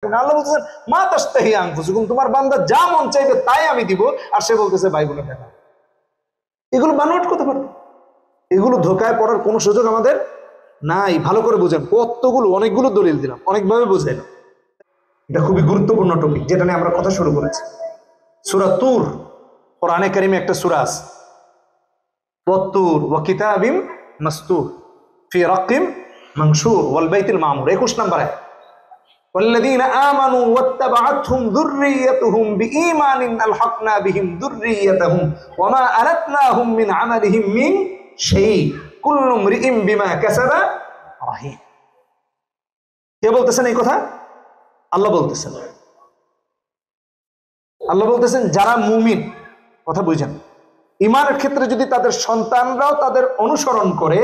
কেন? আল্লাহ বলতেছেন মা তাশতাহি আনফুসুকুম, তোমার বান্দা যা মন চাইবে তাই আমি দিব। আর সে বলতেছে ভাই বোনের দেখা। এগুলো বানোয়াট কথা পারত, এগুলো ধোকায় পড়ার কোনো সুযোগ আমাদের নাই। ভালো করে বুঝেন, কতগুলো অনেকগুলো দলিল দিলাম, অনেকভাবে বুঝাইলাম। এটা খুবই গুরুত্বপূর্ণ টপিক, যেটা নিয়ে আমরা কথা শুরু করেছি। সূরা তুর, কোরআনে কারিমে একটা সূরা আছে, ওয়াত-তুর ওয়া কিতাবিম মাসতুর ফি রাক্কিম মানশুর ওয়াল বাইতিল মামুর, 21 নম্বর আয়াত। والذين آمنوا واتبعتهم ذريتهم بإيمان ألحقنا بهم ذريتهم وما ألتناهم من عملهم من شيء كل امرئ بما كسب رهين। কে বলতেছেন এই কথা? আল্লাহ বলতেছেন। আল্লাহ বলতেছেন যারা মুমিন, কথা বুঝেন, ঈমানের ক্ষেত্রে যদি তাদের সন্তানরাও তাদের অনুসরণ করে,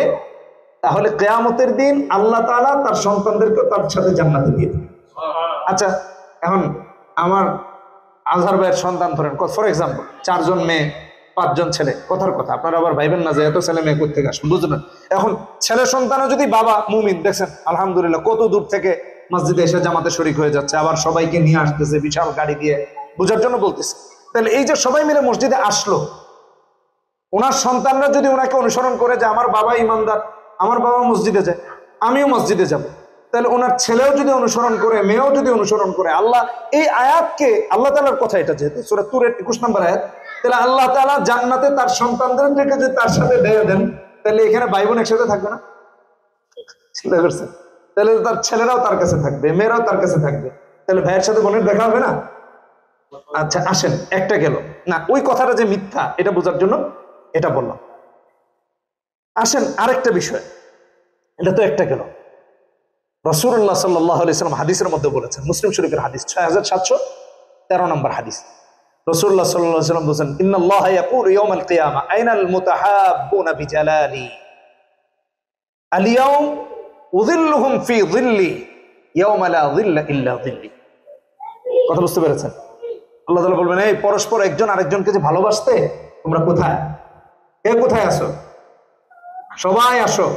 তাহলে কিয়ামতের দিন আল্লাহ তাআলা তার সন্তানদেরকে তার সাথে জান্নাতে দিয়ে দেবেন। আচ্ছা, এখন আমার আজহার ভাইয়ের সন্তান ধরেন, ফর এক্সাম্পল 4 জন মেয়ে 5 জন ছেলে, কথার কথা, আপনারা আবার ভাইবেন না যে এত ছেলে মেয়ে কোথা থেকে আসবে, বুঝলেন? এখন ছেলে সন্তানও যদি বাবা মুমিন, দেখছেন আলহামদুলিল্লাহ কত দূর থেকে মসজিদে এসে জামাতে শরীক হয়ে যাচ্ছে, আবার সবাইকে নিয়ে আসতেছে বিশাল গাড়ি দিয়ে, বোঝার জন্য বলতেছে। তাহলে এই যে সবাই মিলে মসজিদে আসলো, ওনার সন্তানরা যদি ওনাকে অনুসরণ করে যে আমার বাবা ইমানদার, আমার বাবা মসজিদে যায়, আমিও মসজিদে যাব, তাহলে ওনার ছেলেও যদি অনুসরণ করে, মেয়েও যদি অনুসরণ করে, আল্লাহ এই আয়াতকে, আল্লাহ তাআলার কথা এটা, যেহেতু সূরা তুরের 21 নম্বর আয়াত, তাহলে আল্লাহ তাআলা জান্নাতে তার সন্তানদেরকে যদি তার সাথে দিয়ে দেন, তাহলে এখানে ভাই বোন একসাথে থাকবে না? চিন্তা করছেন? তাহলে তার ছেলেরাও তার কাছে থাকবে, মেয়েরাও তার কাছে থাকবে, তাহলে ভাইয়ের সাথে বোনের দেখা হবে না? আচ্ছা আসেন, একটা গেল না, ওই কথাটা যে মিথ্যা এটা বোঝার জন্য এটা বললাম। আসেন আরেকটা বিষয়, এটা তো একটা গেল। রাসূলুল্লাহ সাল্লাল্লাহু আলাইহি ওয়াসাল্লাম হাদিসের মধ্যে বলেছেন, মুসলিম শরীফের হাদিস 6713 নম্বর হাদিস। রাসূলুল্লাহ সাল্লাল্লাহু আলাইহি ওয়াসাল্লাম বলেছেন ইন্নাল্লাহা ইয়াকুলু ইয়াওমাল কিয়ামা আইনাল মুতাহাব্বুনা বিজালালি আল-ইয়াওম উযিল্লুহুম ফি যিল্লি ইয়াওমা লা যিল্লা ইল্লা যিল্লি। কথা বুঝতে পেরেছেন? আল্লাহ তাআলা বলবেন, এই পরস্পর একজন আরেকজনকে যে ভালোবাসতে, তোমরা কোথায়? কে কোথায় আসো? সবাই আসো,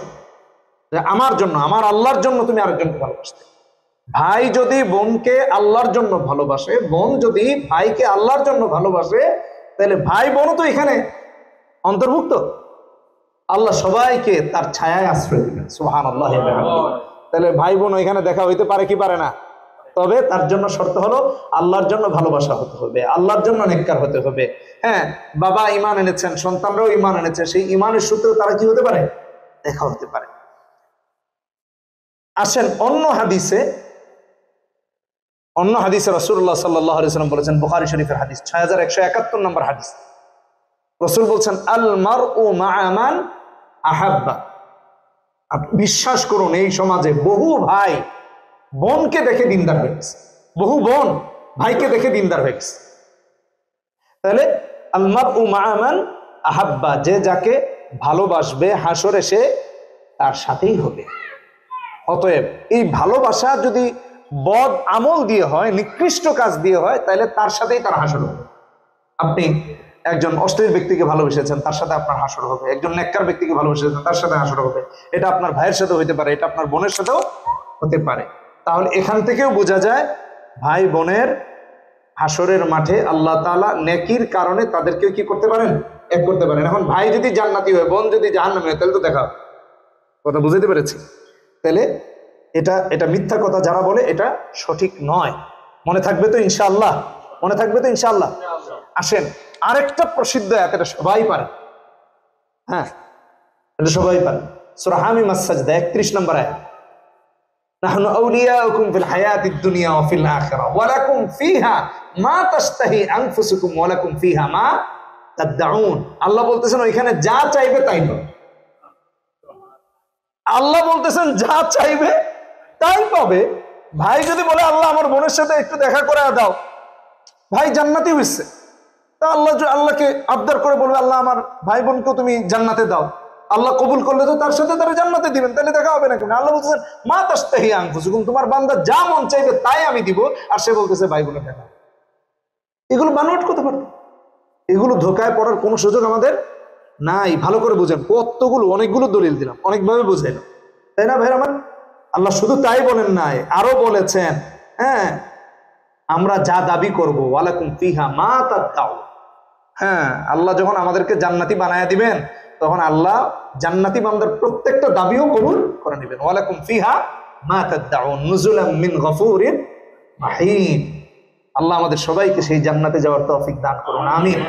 যে আমার জন্য, আমার আল্লাহর জন্য তুমি আরেকজনকে ভালোবাসতে। ভাই যদি বোনকে আল্লাহর জন্য ভালোবাসে, বোন যদি ভাইকে আল্লাহর জন্য ভালোবাসে, তাহলে ভাই বোনও তো এখানে অন্তর্ভুক্ত। আল্লাহ সবাইকে তার ছায়ায় আশ্রয় দিবেন, সুবহানাল্লাহ। তাহলে ভাই বোন এখানে দেখা হইতে পারে কি পারে না? তবে তার জন্য শর্ত হলো আল্লাহর জন্য ভালোবাসা হতে হবে, আল্লাহর জন্য নেককার হতে হবে। হ্যাঁ, বাবা ঈমান এনেছেন, সন্তানরাও ঈমান এনেছে, সেই ঈমানের সূত্রে তারা কি হতে পারে? দেখা হতে পারে। আসেন অন্য হাদিসে রাসূলুল্লাহ সাল্লাল্লাহু আলাইহি ওয়াসাল্লাম বলেছেন, বুখারী শরীফের হাদিস 6171 নম্বর হাদিস। রাসূল বলছেন আল মারউ মা'a মান আহাব্বা। আপনি বিশ্বাস করুন, এই সমাজে বহু ভাই বোনকে দেখে দিনদার হয়ে গেছে, বহু বোন ভাইকে দেখে দিনদার হয়ে গেছে। তাহলে আল মারউ মা'a মান আহাব্বা, যে যাকে ভালোবাসবে হাসরে সে তার সাথেই হবে। অতএব এই ভালোবাসা যদি বদ আমল দিয়ে হয়, নিকৃষ্ট কাজ দিয়ে হয়, তাহলে তার সাথেই তার হাসর হবে। আপনি একজন অশ্লীল ব্যক্তিকে ভালোবেসেছেন, তার সাথে আপনার হাসর হবে। একজন নেককার ব্যক্তিকে ভালোবেসেছেন, তার সাথে হাসর হবে। এটা আপনার ভাইয়ের সাথে হইতে পারে, এটা আপনার বোনের সাথেও হতে পারে। তাহলে এখান থেকেও বোঝা যায় ভাই বোনের হাসরের মাঠে আল্লাহ তাআলা নেকির কারণে তাদেরকেও কি করতে পারেন? এক করতে পারেন। এখন ভাই যদি জান্নাতি হয়, বোন যদি জাহান্নামী হয়, তাহলে তো দেখা, কথা বুঝতে পেরেছি? তাহলে এটা মিথ্যা কথা যারা বলে, এটা সঠিক নয়। মনে থাকবে তো ইনশাআল্লাহ? মনে থাকবে তো ইনশাআল্লাহ? আসেন আরেকটা প্রসিদ্ধ আয়াত, এটা সবাই পারে। হ্যাঁ, এটা সবাই পারে। সূরা হামিম আস-সাজদা 31 নম্বর আয়াত। নাহনু আউলিয়াউকুম ফিল হায়াতিদ দুনিয়া ওয়া ফিল আখিরা ওয়া লাকুম ফিহা মা তাশতাহি আনফুসুকুম ওয়া লাকুম ফিহা মা তাদউন। আল্লাহ বলতেছেন ওইখানে যা চাইবে তাই পাবে। আল্লাহ বলতেছেন যা চাইবে তাই পাবে। ভাই যদি বলে আল্লাহ আমার বোনের সাথে একটু দেখা করে দাও, ভাই জান্নাতি হইছে, তা আল্লাহকে আবদার করে বলবে আল্লাহ আমার ভাই বোনকে তুমি জান্নাতে দাও, আল্লাহ কবুল করলে তো তার সাথে তারা জান্নাতে দিবেন, তাহলে দেখা হবে না কেন? আল্লাহ বলতেছেন মা তাশতাহি আনফুসুকুম, তোমার বান্দা যা মন চাইবে তাই আমি দিব। আর সে বলতেছে ভাই বোনের দেখা। এগুলো বানোয়াট কথা পারত, এগুলো ধোকায় পড়ার কোনো সুযোগ আমাদের নাই। ভালো করে বুঝেন, কতগুলো অনেকগুলো দলিল দিলাম, অনেকভাবে বুঝাইলাম, তাই না ভাই আমার? আল্লাহ শুধু তাই বলেন নাই, আরো বলেছেন, হ্যাঁ, আমরা যা দাবি করবো, ওয়ালাকুম ফিহা মা তাদাউ। হ্যাঁ, আল্লাহ যখন আমাদেরকে জান্নাতি বানায়া দিবেন, তখন আল্লাহ জান্নাতি বান্দার প্রত্যেকটা দাবিও কবুল করে নেবেন। ওয়ালাকুম ফিহা মা তাদাউন নুজুলাম মিন গফুরির রাহিম। আল্লাহ আমাদের সবাইকে সেই জান্নাতে যাওয়ার তৌফিক দান করুন, আমিন।